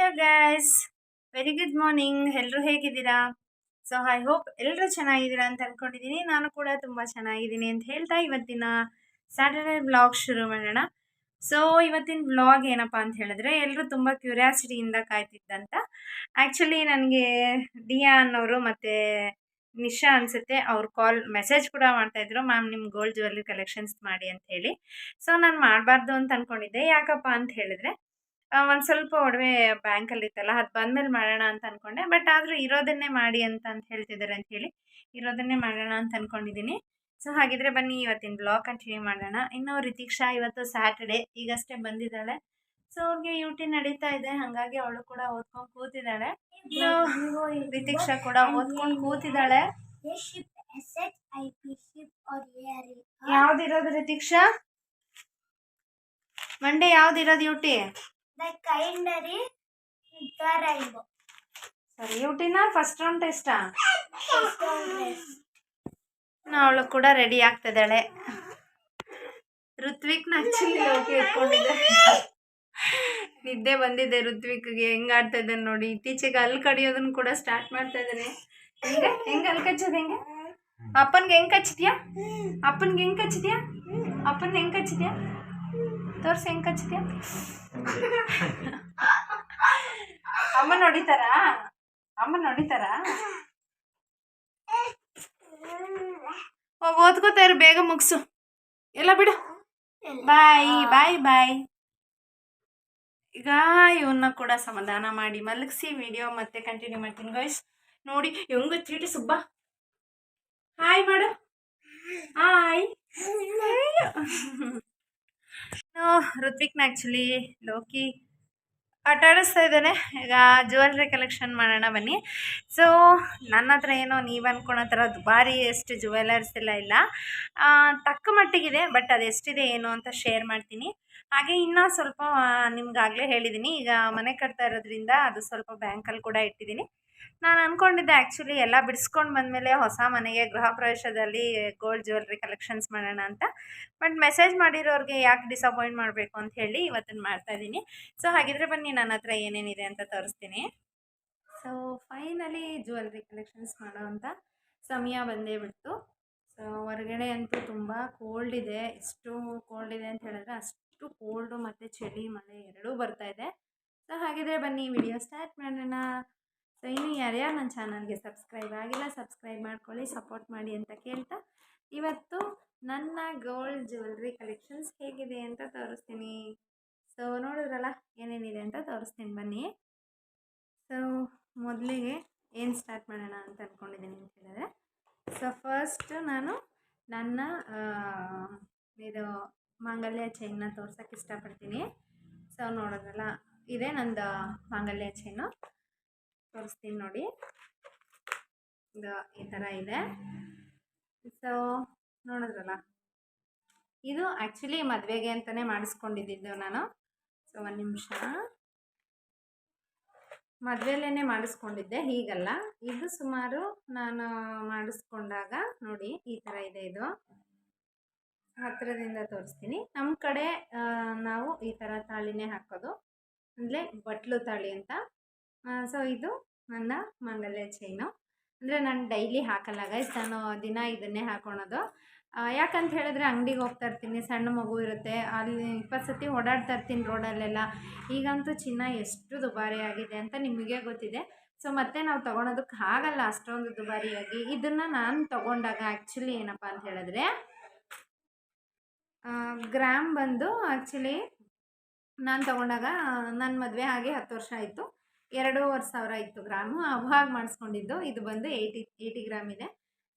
Hello guys, very good morning. ಎಲ್ಲರೂ ಹೇಗಿದ್ದೀರಾ? So I hope ಎಲ್ಲರೂ ಚೆನ್ನಾಗಿದ್ದೀರಾ ಅಂತ ಅನ್ಕೊಂಡಿದ್ದೀನಿ. ನಾನು ಕೂಡ ತುಂಬ ಚೆನ್ನಾಗಿದ್ದೀನಿ ಅಂತ ಹೇಳ್ತಾ ಇವತ್ತಿನ ಸ್ಯಾಟರ್ಡೇ ವ್ಲಾಗ್ ಶುರು ಮಾಡೋಣ. ಸೊ ಇವತ್ತಿನ ವ್ಲಾಗ್ ಏನಪ್ಪ ಅಂತ ಹೇಳಿದ್ರೆ, ಎಲ್ಲರೂ ತುಂಬ ಕ್ಯೂರಿಯಾಸಿಟಿಯಿಂದ ಕಾಯ್ತಿದ್ದಂತ. ಆ್ಯಕ್ಚುಲಿ ನನಗೆ ದಿಯಾ ಅನ್ನೋರು ಮತ್ತು ನಿಶಾ ಅನಿಸುತ್ತೆ, ಅವ್ರು ಮೆಸೇಜ್ ಕೂಡ ಮಾಡ್ತಾಯಿದ್ರು, ಮ್ಯಾಮ್ ನಿಮ್ಮ ಗೋಲ್ಡ್ ಜ್ಯುವೆಲ್ಲರಿ ಕಲೆಕ್ಷನ್ಸ್ ಮಾಡಿ ಅಂತ ಹೇಳಿ. ಸೊ ನಾನು ಮಾಡಬಾರ್ದು ಅಂತ ಅಂದ್ಕೊಂಡಿದ್ದೆ. ಯಾಕಪ್ಪ ಅಂತ ಹೇಳಿದ್ರೆ, ಒಂದು ಸ್ವಲ್ಪ ಒಡವೆ ಬ್ಯಾಂಕಲ್ಲಿ ಇತ್ತಲ್ಲ, ಅದು ಬಂದಮೇಲೆ ಮಾಡೋಣ ಅಂತ ಅಂದ್ಕೊಂಡೆ. ಬಟ್ ಆದರೂ ಇರೋದನ್ನೇ ಮಾಡಿ ಅಂತ ಹೇಳ್ತಿದ್ದಾರೆ ಅಂತ ಹೇಳಿ ಇರೋದನ್ನೇ ಮಾಡೋಣ ಅಂತ ಅಂದ್ಕೊಂಡಿದ್ದೀನಿ. ಸೊ ಹಾಗಿದ್ರೆ ಬನ್ನಿ ಇವತ್ತಿನ ಬ್ಲಾಗ್ ಕಂಟಿನ್ಯೂ ಮಾಡೋಣ. ಇನ್ನು ರಿತೀಕ್ಷಾ ಇವತ್ತು ಸ್ಯಾಟರ್ಡೆ, ಈಗಷ್ಟೇ ಬಂದಿದ್ದಾಳೆ. ಸೊ ಅವ್ರಿಗೆ ಯುಟಿ ನಡೀತಾ ಇದೆ, ಹಾಗಾಗಿ ಅವಳು ಕೂಡ ಓದ್ಕೊಂಡು ಕೂತಿದ್ದಾಳೆ. ರಿತೀಕ್ಷಾ ಕೂಡ ಓದ್ಕೊಂಡು ಕೂತಿದ್ದಾಳೆ. ಯಾವ್ದಿರೋದು ರಿತೀಕ್ಷಾ? Monday ಯಾವ್ದಿರೋದು UT? ಸರಿ, ಯುಟಿನ ಫಸ್ಟ್ ರೌಂಡ್ ಟೆಸ್ಟಾ? ಅವಳು ಕೂಡ ರೆಡಿ ಆಗ್ತಿದ್ದಾಳೆ. ಋತ್ವಿಕ್ನ ಆಕ್ಚುಲಿ ಓಕೆ ಇಟ್ಕೊಂಡಿದ್ದೆ, ನಿದ್ದೆ ಬಂದಿದೆ ಋತ್ವಿಕ್ಗೆ. ಹೆಂಗ್ ಆಡ್ತಾ ಇದ್ದಾನೆ ನೋಡಿ, ಇತ್ತೀಚೆಗೆ ಅಲ್ಲಿ ಕಡಿಯೋದನ್ನ ಕೂಡ ಸ್ಟಾರ್ಟ್ ಮಾಡ್ತಾ ಇದ್ದಾನೆ. ಹೆಂಗ ಅಲ್ಲಿ ಕಚ್ಚೋದು? ಹೆಂಗೆ ಅಪ್ಪನ್ಗೆ ಹೆಂಗ್ ಕಚ್ಚಿದ್ಯಾ? ಅಪ್ಪನ್ಗೆ ಹೆಂಗ್ ಕಚ್ಚಿದ್ಯಾ? ಅಪ್ಪನ್ ಹೆಂಗ್ ಕಚ್ಚಿದ್ಯಾ? ತೋರ್ಸಿ ಹೆಂಗ್ ಕಚ್ಚಿದ್ಯಾ? ಅಮ್ಮ ನೋಡಿತಾರಾ? ಅಮ್ಮ ನೋಡಿತಾರಾ? ಓದ್ಕೋತಾ ಇರು, ಬೇಗ ಮುಗಿಸು. ಎಲ್ಲ ಬಿಡು. ಬಾಯ್ ಬಾಯ್ ಬಾಯ್. ಈಗ ಇವನ್ನ ಕೂಡ ಸಮಾಧಾನ ಮಾಡಿ ಮಲಗಿಸಿ ವಿಡಿಯೋ ಮತ್ತೆ ಕಂಟಿನ್ಯೂ ಮಾಡ್ತೀನಿ ಗೈಸ್. ನೋಡಿ ಹೆಂಗ ಚೀಟಿ ಸುಬ್ಬ ಹಾಯ್ ಮಾಡು. ಹಾಯ್. ಋತ್ವಿಕ್ನ ಆ್ಯಕ್ಚುಲಿ ಲೋಕಿ ಆಟ ಆಡಿಸ್ತಾ ಇದ್ದಾನೆ. ಈಗ ಜ್ಯುವೆಲ್ರಿ ಕಲೆಕ್ಷನ್ ಮಾಡೋಣ ಬನ್ನಿ. ಸೊ ನನ್ನ ಹತ್ರ ಏನೋ ನೀವು ಅಂದ್ಕೊಳೋ ಥರ ದುಬಾರಿ ಎಷ್ಟು ಜ್ಯುವೆಲರ್ಸ್ ಎಲ್ಲ ಇಲ್ಲ, ತಕ್ಕ ಮಟ್ಟಿಗಿದೆ. ಬಟ್ ಅದು ಎಷ್ಟಿದೆ ಏನು ಅಂತ ಶೇರ್ ಮಾಡ್ತೀನಿ. ಹಾಗೆ ಇನ್ನೂ ಸ್ವಲ್ಪ ನಿಮ್ಗಾಗಲೇ ಹೇಳಿದ್ದೀನಿ, ಈಗ ಮನೆ ಕಟ್ತಾ ಇರೋದ್ರಿಂದ ಅದು ಸ್ವಲ್ಪ ಬ್ಯಾಂಕಲ್ಲಿ ಕೂಡ ಇಟ್ಟಿದ್ದೀನಿ. ನಾನು ಅಂದ್ಕೊಂಡಿದ್ದೆ ಆ್ಯಕ್ಚುಲಿ ಎಲ್ಲ ಬಿಡಿಸ್ಕೊಂಡು ಬಂದಮೇಲೆ ಹೊಸ ಮನೆಗೆ ಗೃಹ ಪ್ರವೇಶದಲ್ಲಿ ಗೋಲ್ಡ್ ಜ್ಯುವೆಲ್ರಿ ಕಲೆಕ್ಷನ್ಸ್ ಮಾಡೋಣ ಅಂತ. ಬಟ್ ಮೆಸೇಜ್ ಮಾಡಿರೋರಿಗೆ ಯಾಕೆ ಡಿಸಪಾಯಿಂಟ್ ಮಾಡಬೇಕು ಅಂತ ಹೇಳಿ ಇವತ್ತನ್ನು ಮಾಡ್ತಾಯಿದ್ದೀನಿ. ಸೊ ಹಾಗಿದ್ರೆ ಬನ್ನಿ ನನ್ನ ಹತ್ರ ಏನೇನಿದೆ ಅಂತ ತೋರಿಸ್ತೀನಿ. ಸೊ ಫೈನಲಿ ಜ್ಯುವೆಲ್ರಿ ಕಲೆಕ್ಷನ್ಸ್ ಮಾಡೋ ಅಂತ ಸಮಯ ಬಂದೇ ಬಿಡ್ತು. ಸೊ ಹೊರಗಡೆ ಅಂತೂ ತುಂಬ ಕೋಲ್ಡ್ ಇದೆ. ಎಷ್ಟು ಕೋಲ್ಡ್ ಇದೆ ಅಂತ ಹೇಳಿದ್ರೆ ಅಷ್ಟು ಕೋಲ್ಡು ಮತ್ತು ಚಳಿ ಮಳೆ ಎರಡೂ ಬರ್ತಾಯಿದೆ. ಸೊ ಹಾಗಿದ್ರೆ ಬನ್ನಿ ವಿಡಿಯೋ ಸ್ಟಾರ್ಟ್ ಮಾಡೋಣ. ಸೊ ಇನ್ನು ಯಾರ್ಯಾರು ನನ್ನ ಚಾನಲ್ಗೆ ಸಬ್ಸ್ಕ್ರೈಬ್ ಆಗಿಲ್ಲ ಸಬ್ಸ್ಕ್ರೈಬ್ ಮಾಡ್ಕೊಳ್ಳಿ, ಸಪೋರ್ಟ್ ಮಾಡಿ ಅಂತ ಕೇಳ್ತಾ ಇವತ್ತು ನನ್ನ ಗೋಲ್ಡ್ ಜ್ಯುವೆಲ್ರಿ ಕಲೆಕ್ಷನ್ಸ್ ಹೇಗಿದೆ ಅಂತ ತೋರಿಸ್ತೀನಿ. ಸೊ ನೋಡಿದ್ರಲ್ಲ ಏನೇನಿದೆ ಅಂತ ತೋರಿಸ್ತೀನಿ ಬನ್ನಿ. ಸೊ ಮೊದಲಿಗೆ ಏನು ಸ್ಟಾರ್ಟ್ ಮಾಡೋಣ ಅಂತ ಅಂದ್ಕೊಂಡಿದ್ದೀನಿ ಅಂತ ಹೇಳಿದ್ರೆ, ಸೊ ಫಸ್ಟ್ ನಾನು ನನ್ನ ಇದು ಮಾಂಗಲ್ಯ ಚೈನ್ನ ತೋರ್ಸೋಕ್ಕೆ ಇಷ್ಟಪಡ್ತೀನಿ. ಸೊ ನೋಡೋದ್ರಲ್ಲ ಇದೇ ನಂದು ಮಾಂಗಲ್ಯ ಚೈನು, ತೋರಿಸ್ತೀನಿ ನೋಡಿ. ಇದು ಈ ಥರ ಇದೆ. ಸೊ ನೋಡಿದ್ರಲ್ಲ, ಇದು ಆ್ಯಕ್ಚುಲಿ ಮದುವೆಗೆ ಅಂತಲೇ ಮಾಡಿಸ್ಕೊಂಡಿದ್ದು ನಾನು. ಸೊ ಒಂದು ನಿಮಿಷ, ಮದುವೆಯಲ್ಲೇ ಮಾಡಿಸ್ಕೊಂಡಿದ್ದೆ, ಹೀಗಲ್ಲ. ಇದು ಸುಮಾರು ನಾನು ಮಾಡಿಸ್ಕೊಂಡಾಗ ನೋಡಿ ಈ ಥರ ಇದೆ. ಇದು ಹತ್ತಿರದಿಂದ ತೋರಿಸ್ತೀನಿ. ನಮ್ಮ ಕಡೆ ನಾವು ಈ ಥರ ತಾಳಿನೇ ಹಾಕೋದು, ಅಂದರೆ ಬಟ್ಲು ತಾಳಿ ಅಂತ. ಸೊ ಇದು ನನ್ನ ಮಾಂಗಲ್ಯ ಚೈನು. ಅಂದರೆ ನಾನು ಡೈಲಿ ಹಾಕಲ್ಲ ಗೈಸ್, ನಾನು ದಿನ ಇದನ್ನೇ ಹಾಕೊಳೋದು. ಯಾಕಂತ ಹೇಳಿದ್ರೆ ಅಂಗಡಿಗೆ ಹೋಗ್ತಾ ಇರ್ತೀನಿ, ಸಣ್ಣ ಮಗು ಇರುತ್ತೆ, ಅಲ್ಲಿ 20 ಸತಿ ಓಡಾಡ್ತಾ ಇರ್ತೀನಿ ರೋಡಲ್ಲೆಲ್ಲ. ಈಗಂತೂ ಚಿನ್ನ ಎಷ್ಟು ದುಬಾರಿ ಆಗಿದೆ ಅಂತ ನಿಮಗೆ ಗೊತ್ತಿದೆ. ಸೊ ಮತ್ತೆ ನಾವು ತೊಗೊಳೋದಕ್ಕೆ ಆಗಲ್ಲ ಅಷ್ಟೊಂದು ದುಬಾರಿಯಾಗಿ. ಇದನ್ನು ನಾನು ತೊಗೊಂಡಾಗ ಆ್ಯಕ್ಚುಲಿ ಏನಪ್ಪ ಅಂತ ಹೇಳಿದ್ರೆ, ಗ್ರಾಮ್ ಬಂದು ಆ್ಯಕ್ಚುಲಿ ನಾನು ತೊಗೊಂಡಾಗ ನನ್ನ ಮದುವೆ ಆಗಿ 10 ವರ್ಷ ಆಯಿತು, 2,500 ಇತ್ತು ಗ್ರಾಮು. ಅವಾಗ ಮಾಡಿಸ್ಕೊಂಡಿದ್ದು. ಇದು ಬಂದು 80 ಗ್ರಾಮ್ ಇದೆ.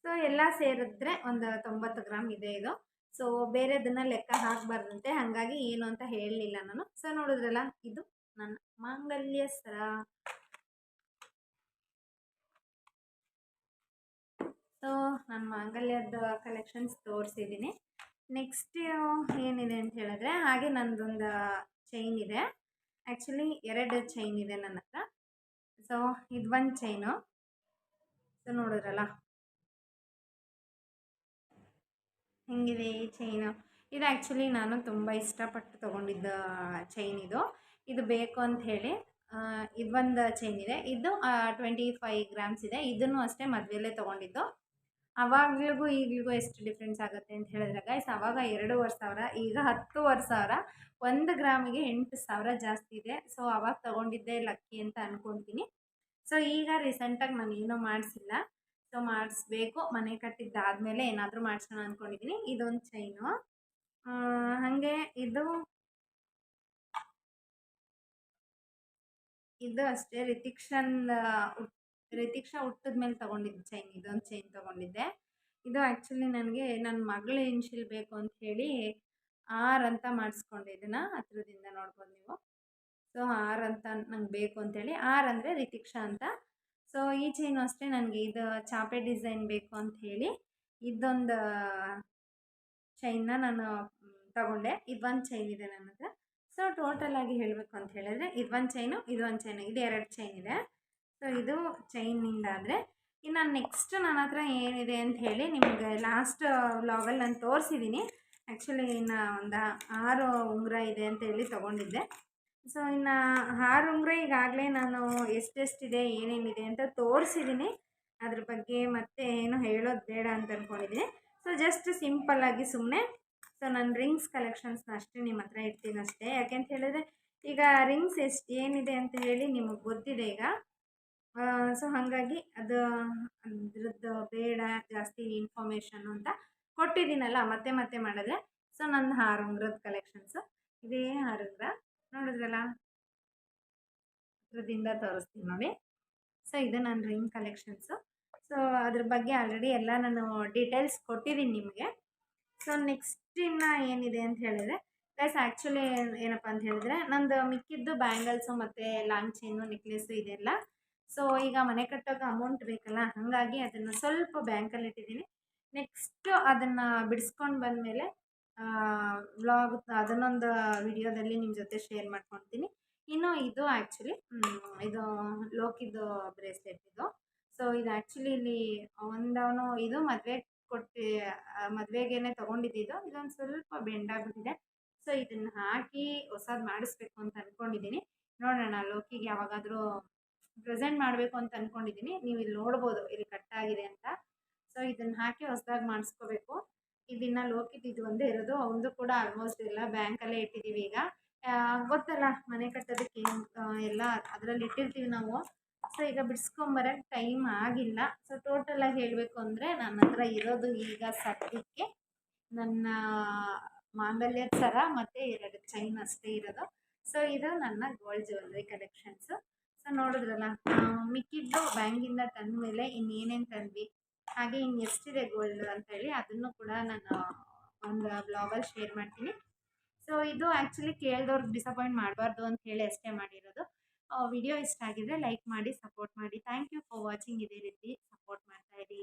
ಸೊ ಎಲ್ಲ ಸೇರಿದ್ರೆ ಒಂದು 90 ಗ್ರಾಮ್ ಇದೆ ಇದು. ಸೊ ಬೇರೆದನ್ನು ಲೆಕ್ಕ ಹಾಕಬಾರ್ದಂತೆ, ಹಾಗಾಗಿ ಏನು ಅಂತ ಹೇಳಲಿಲ್ಲ ನಾನು. ಸೊ ನೋಡಿದ್ರಲ್ಲ, ಇದು ನನ್ನ ಮಾಂಗಲ್ಯ ಸರ. ಸೊ ನಾನು ಮಾಂಗಲ್ಯದ ಕಲೆಕ್ಷನ್ಸ್ ತೋರಿಸಿದ್ದೀನಿ. ನೆಕ್ಸ್ಟ್ ಏನಿದೆ ಅಂತ ಹೇಳಿದ್ರೆ, ಹಾಗೆ ನನ್ನದೊಂದು ಚೈನ್ ಇದೆ. ಆ್ಯಕ್ಚುಲಿ 2 ಚೈನ್ ಇದೆ ನನ್ನ ಹತ್ರ. ಸೊ ಇದು ಒಂದು ಚೈನು. ಸೊ ನೋಡಿದ್ರಲ್ಲ ಹೆಂಗಿದೆ ಈ ಚೈನು. ಇದು ಆ್ಯಕ್ಚುಲಿ ನಾನು ತುಂಬ ಇಷ್ಟಪಟ್ಟು ತೊಗೊಂಡಿದ್ದ ಚೈನ್ ಇದು. ಇದು ಬೇಕು ಅಂತ ಹೇಳಿ ಇದೊಂದು ಚೈನ್ ಇದೆ, ಇದು 25 ಗ್ರಾಮ್ಸ್ ಇದೆ. ಇದನ್ನು ಅಷ್ಟೇ ಮದುವೆಯಲ್ಲೇ ತೊಗೊಂಡಿದ್ದು. ಅವಾಗ್ಲಿಗೂ ಈಗಲಿಗೂ ಎಷ್ಟು ಡಿಫ್ರೆನ್ಸ್ ಆಗುತ್ತೆ ಅಂತ ಹೇಳಿದ್ರೆ ಗೈಸ್, ಅವಾಗ 2,500, ಈಗ 10,500. 1 ಗ್ರಾಮಿಗೆ 8,000 ಜಾಸ್ತಿ ಇದೆ. ಸೊ ಅವಾಗ ತೊಗೊಂಡಿದ್ದೆ ಲಕ್ಕಿ ಅಂತ ಅಂದ್ಕೊಳ್ತೀನಿ. ಸೊ ಈಗ ರೀಸೆಂಟಾಗಿ ನಾನು ಏನೂ ಮಾಡಿಸಿಲ್ಲ. ಸೊ ಮಾಡಿಸ್ಬೇಕು, ಮನೆ ಕಟ್ಟಿದ್ದಾದಮೇಲೆ ಏನಾದರೂ ಮಾಡಿಸೋಣ ಅಂದ್ಕೊಂಡಿದ್ದೀನಿ. ಇದೊಂದು ಚೈನು. ಹಾಗೆ ಇದು ಅಷ್ಟೇ ರಿತಿಕ್ಷಾ ಹುಟ್ಟಿದ ಮೇಲೆ ತೊಗೊಂಡಿದ್ದು ಚೈನ್. ಇದೊಂದು ಚೈನ್ ತೊಗೊಂಡಿದ್ದೆ. ಇದು ಆ್ಯಕ್ಚುಲಿ ನನಗೆ ನನ್ನ ಮಗಳ ಇನ್ಷಿಯಲ್ ಬೇಕು ಅಂತ ಹೇಳಿ ಆರ್ ಅಂತ ಮಾಡಿಸ್ಕೊಂಡೆ. ಇದನ್ನು ಹತ್ರದಿಂದ ನೋಡ್ಬೋದು ನೀವು. ಸೊ ಆರ್ ಅಂತ ನಂಗೆ ಬೇಕು ಅಂತೇಳಿ, ಆರ್ ಅಂದರೆ ರಿತಿಕ್ಷಾ ಅಂತ. ಸೊ ಈ ಚೈನು ಅಷ್ಟೇ ನನಗೆ ಇದು ಚಾಪೆ ಡಿಸೈನ್ ಬೇಕು ಅಂತ ಹೇಳಿ ಇದೊಂದು ಚೈನ್ನ ನಾನು ತಗೊಂಡೆ. ಇದೊಂದು ಚೈನ್ ಇದೆ ನನ್ನ ಹತ್ರ. ಸೊ ಟೋಟಲಾಗಿ ಹೇಳಬೇಕು ಅಂತ ಹೇಳಿದ್ರೆ ಇದೊಂದು ಚೈನು, ಇದೊಂದು ಚೈನು, ಇದು 2 ಚೈನ್ ಇದೆ. ಸೊ ಇದು ಚೈನಿಂದಾದರೆ ಇನ್ನು ನೆಕ್ಸ್ಟ್ ನನ್ನ ಹತ್ರ ಏನಿದೆ ಅಂತ ಹೇಳಿ ನಿಮಗೆ ಲಾಸ್ಟ್ ವ್ಲಾಗಲ್ಲಿ ನಾನು ತೋರಿಸಿದ್ದೀನಿ. ಆ್ಯಕ್ಚುಲಿ ಇನ್ನು ಒಂದು 6 ಉಂಗುರ ಇದೆ ಅಂತ ಹೇಳಿ ತೊಗೊಂಡಿದ್ದೆ. ಸೊ ಇನ್ನು 6 ಉಂಗುರ ಈಗಾಗಲೇ ನಾನು ಎಷ್ಟೆಷ್ಟಿದೆ ಏನೇನಿದೆ ಅಂತ ತೋರಿಸಿದ್ದೀನಿ. ಅದ್ರ ಬಗ್ಗೆ ಮತ್ತೆ ಏನು ಹೇಳೋದು ಬೇಡ ಅಂತ ಅಂದ್ಕೊಂಡಿದ್ದೀನಿ. ಸೊ ಜಸ್ಟ್ ಸಿಂಪಲ್ಲಾಗಿ ಸುಮ್ಮನೆ ಸೊ ನಾನು ರಿಂಗ್ಸ್ ಕಲೆಕ್ಷನ್ಸ್ನ ಅಷ್ಟೇ ನಿಮ್ಮ ಹತ್ರ ಇಡ್ತೀನಿ ಅಷ್ಟೇ. ಯಾಕೆಂತ ಹೇಳಿದ್ರೆ ಈಗ ರಿಂಗ್ಸ್ ಏನಿದೆ ಅಂತ ಹೇಳಿ ನಿಮಗೆ ಗೊತ್ತಿದೆ ಈಗ. ಸೊ ಹಾಗಾಗಿ ಅದ್ರದ್ದು ಬೇಡ ಜಾಸ್ತಿ ಇನ್ಫಾರ್ಮೇಷನ್ನು ಅಂತ ಕೊಟ್ಟಿದ್ದೀನಲ್ಲ, ಮತ್ತೆ ಮತ್ತೆ ಮಾಡಿದ್ರೆ. ಸೊ ನನ್ನ 6 ಉಂಗುರದ ಕಲೆಕ್ಷನ್ಸು ಇದೇ 6 ಉಂಗುರ ನೋಡಿದ್ರಲ್ಲ, ಹತ್ರದಿಂದ ತೋರಿಸ್ತೀನಿ ನೋಡಿ. ಸೊ ಇದು ನನ್ನ ರಿಂಗ್ ಕಲೆಕ್ಷನ್ಸು. ಸೊ ಅದ್ರ ಬಗ್ಗೆ ಆಲ್ರೆಡಿ ಎಲ್ಲ ನಾನು ಡೀಟೇಲ್ಸ್ ಕೊಟ್ಟಿದ್ದೀನಿ ನಿಮಗೆ. ಸೊ ನೆಕ್ಸ್ಟ್ ಇನ್ನು ಏನಿದೆ ಅಂತ ಹೇಳಿದ್ರೆ ಗೈಸ್, ಆ್ಯಕ್ಚುಲಿ ಏನಪ್ಪ ಅಂತ ಹೇಳಿದ್ರೆ ನಂದು ಮಿಕ್ಕಿದ್ದು ಬ್ಯಾಂಗಲ್ಸು ಮತ್ತು ಲಾಂಗ್ ಚೈನು ನೆಕ್ಲೆಸ್ಸು ಇದೆಲ್ಲ. ಸೊ ಈಗ ಮನೆ ಕಟ್ಟೋಕೆ ಅಮೌಂಟ್ ಬೇಕಲ್ಲ, ಹಾಗಾಗಿ ಅದನ್ನು ಸ್ವಲ್ಪ ಬ್ಯಾಂಕಲ್ಲಿ ಇಟ್ಟಿದ್ದೀನಿ. ನೆಕ್ಸ್ಟು ಅದನ್ನು ಬಿಡಿಸ್ಕೊಂಡು ಬಂದಮೇಲೆ ವ್ಲಾಗ್ ಅದನ್ನೊಂದು ವಿಡಿಯೋದಲ್ಲಿ ನಿಮ್ಮ ಜೊತೆ ಶೇರ್ ಮಾಡ್ಕೊಳ್ತೀನಿ. ಇನ್ನು ಇದು ಆ್ಯಕ್ಚುಲಿ ಇದು ಲೋಕಿದು ಬ್ರೇಸ್ಲೆಟ್ ಇದು. ಸೊ ಇದು ಆ್ಯಕ್ಚುಲಿ ಇಲ್ಲಿ ಒಂದವನು ಇದು ಮದುವೆಗೇನೆ ತೊಗೊಂಡಿದ್ದು. ಇದೊಂದು ಸ್ವಲ್ಪ ಬೆಂಡಾಗ್ಬಿಟ್ಟಿದೆ. ಸೊ ಇದನ್ನು ಹಾಕಿ ಹೊಸದು ಮಾಡಿಸ್ಬೇಕು ಅಂತ ಅಂದ್ಕೊಂಡಿದ್ದೀನಿ. ನೋಡೋಣ, ಲೋಕಿಗೆ ಯಾವಾಗಾದರೂ ಪ್ರೆಸೆಂಟ್ ಮಾಡಬೇಕು ಅಂತ ಅಂದ್ಕೊಂಡಿದ್ದೀನಿ. ನೀವು ಇಲ್ಲಿ ನೋಡ್ಬೋದು, ಇಲ್ಲಿ ಕಟ್ಟಾಗಿದೆ ಅಂತ. ಸೊ ಇದನ್ನು ಹಾಕಿ ಹೊಸದಾಗಿ ಮಾಡಿಸ್ಕೋಬೇಕು. ಇದನ್ನು ಲೋಕಿದು ಇದು ಒಂದೇ ಇರೋದು. ಅವನದು ಕೂಡ ಆಲ್ಮೋಸ್ಟ್ ಎಲ್ಲ ಬ್ಯಾಂಕಲ್ಲೇ ಇಟ್ಟಿದ್ದೀವಿ ಈಗ. ಗೊತ್ತಲ್ಲ, ಮನೆ ಕಟ್ಟೋದಕ್ಕೆ ಎಲ್ಲ ಅದರಲ್ಲಿ ಇಟ್ಟಿರ್ತೀವಿ ನಾವು. ಸೊ ಈಗ ಬಿಡಿಸ್ಕೊಂಬರೋಕ್ಕೆ ಟೈಮ್ ಆಗಿಲ್ಲ. ಸೊ ಟೋಟಲಾಗಿ ಹೇಳಬೇಕು ಅಂದರೆ ನನ್ನ ಹತ್ರ ಇರೋದು ಈಗ ಸದ್ಯಕ್ಕೆ ನನ್ನ ಮಾಂಗಲ್ಯದ ಸರ ಮತ್ತು 2 ಚೈನ್ ಅಷ್ಟೇ ಇರೋದು. ಸೊ ಇದು ನನ್ನ ಗೋಲ್ಡ್ ಜ್ಯುವೆಲ್ರಿ ಕಲೆಕ್ಷನ್ಸು. ಸೊ ನೋಡಿದ್ರಲ್ಲ, ಮಿಕ್ಕಿದ್ದು ಬ್ಯಾಂಕಿಂದ ತಂದ ಮೇಲೆ ಇನ್ನೇನೇನು ತಂದ್ವಿ, ಹಾಗೆ ಇನ್ನು ಎಷ್ಟಿದೆ ಗೋಲ್ಡ್ ಅಂತೇಳಿ ಅದನ್ನು ಕೂಡ ನಾನು ಒಂದು ಬ್ಲಾಗಲ್ಲಿ ಶೇರ್ ಮಾಡ್ತೀನಿ. ಸೊ ಇದು ಆ್ಯಕ್ಚುಲಿ ಕೇಳಿದವ್ರಿಗೆ ಡಿಸಪಾಯಿಂಟ್ ಮಾಡಬಾರ್ದು ಅಂತ ಹೇಳಿ ಅಷ್ಟೇ ಮಾಡಿರೋದು. ವಿಡಿಯೋ ಇಷ್ಟ ಆಗಿದ್ರೆ ಲೈಕ್ ಮಾಡಿ, ಸಪೋರ್ಟ್ ಮಾಡಿ. Thank you for watching. ಇದೇ ರೀತಿ ಸಪೋರ್ಟ್ ಮಾಡ್ತಾಯಿರಿ.